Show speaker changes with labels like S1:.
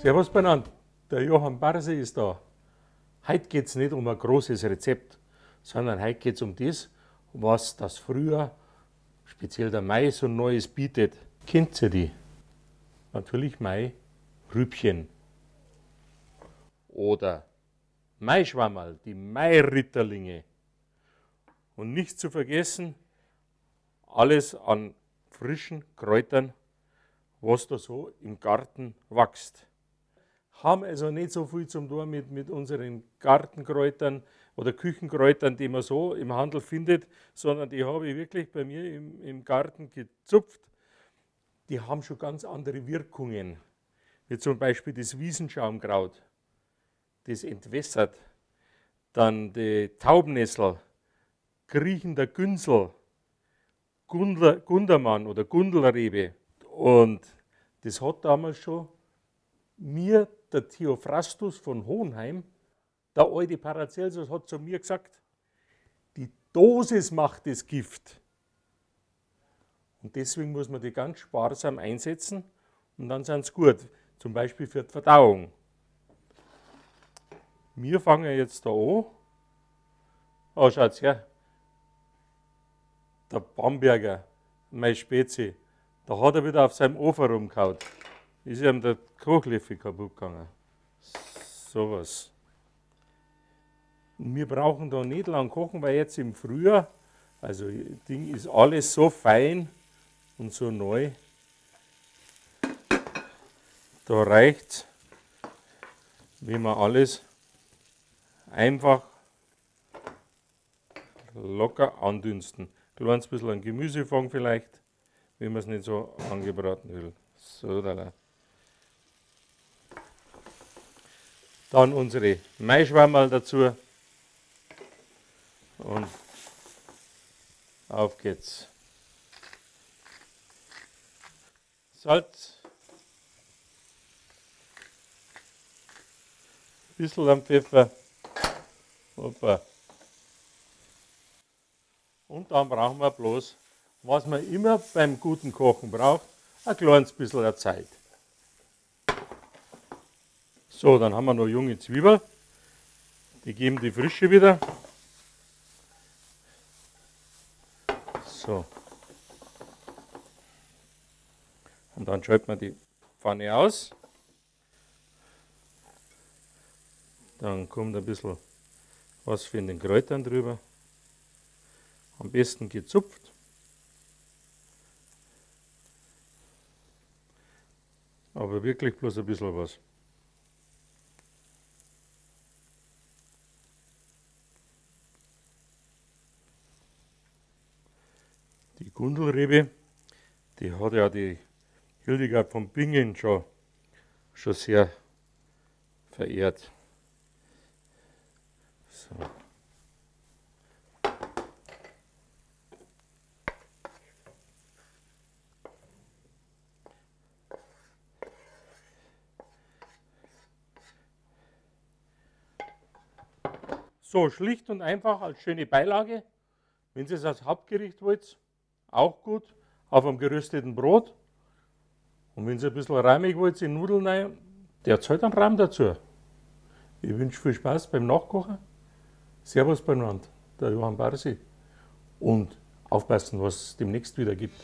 S1: Servus beieinander, der Johann Barsi ist da. Heute geht es nicht um ein großes Rezept, sondern heute geht es um das, was das Frühjahr, speziell der Mai, so Neues bietet. Kennt ihr die? Natürlich Mai-Rübchen. Oder Maischwammerl, die Mairitterlinge. Und nicht zu vergessen, alles an frischen Kräutern, was da so im Garten wächst. Haben also nicht so viel zum tun mit unseren Gartenkräutern oder Küchenkräutern, die man so im Handel findet, sondern die habe ich wirklich bei mir im Garten gezupft. Die haben schon ganz andere Wirkungen, wie zum Beispiel das Wiesenschaumkraut, das entwässert, dann die Taubennessel, kriechender Günsel, Gundermann oder Gundelrebe. Und das hat damals schon mir der Theophrastus von Hohenheim, der alte Paracelsus, hat zu mir gesagt, die Dosis macht das Gift. Und deswegen muss man die ganz sparsam einsetzen und dann sind sie gut. Zum Beispiel für die Verdauung. Wir fangen jetzt da an. Oh, schaut's her. Der Bamberger, mein Spezi, da hat er wieder auf seinem Ofen rumgehauen. Ist ihm der Kochlöffel kaputt gegangen. Sowas. Und wir brauchen da nicht lang kochen, weil jetzt im Frühjahr, also das Ding ist alles so fein und so neu. Da reicht es, wenn wir alles einfach locker andünsten. Ein kleines bisschen ein Gemüsefang vielleicht, wenn man es nicht so angebraten will. So, da. Dann unsere Maischwammerl dazu. Und auf geht's. Salz. Ein bisschen am Pfeffer. Hoppa. Und dann brauchen wir bloß, was man immer beim guten Kochen braucht, ein kleines bisschen Zeit. So, dann haben wir noch junge Zwiebeln. Die geben die Frische wieder. So. Und dann schalten wir die Pfanne aus. Dann kommt ein bisschen was von den Kräutern drüber. Am besten gezupft. Aber wirklich bloß ein bisschen was. Die Gundelrebe, die hat ja die Hildegard von Bingen schon sehr verehrt. So. So, schlicht und einfach als schöne Beilage. Wenn ihr es als Hauptgericht wollt, auch gut, auf einem gerösteten Brot. Und wenn ihr ein bisschen reimig wollt, in Nudeln rein, der zahlt einen Rahm dazu. Ich wünsche viel Spaß beim Nachkochen. Servus beieinander, der Johann Barsi. Und aufpassen, was es demnächst wieder gibt.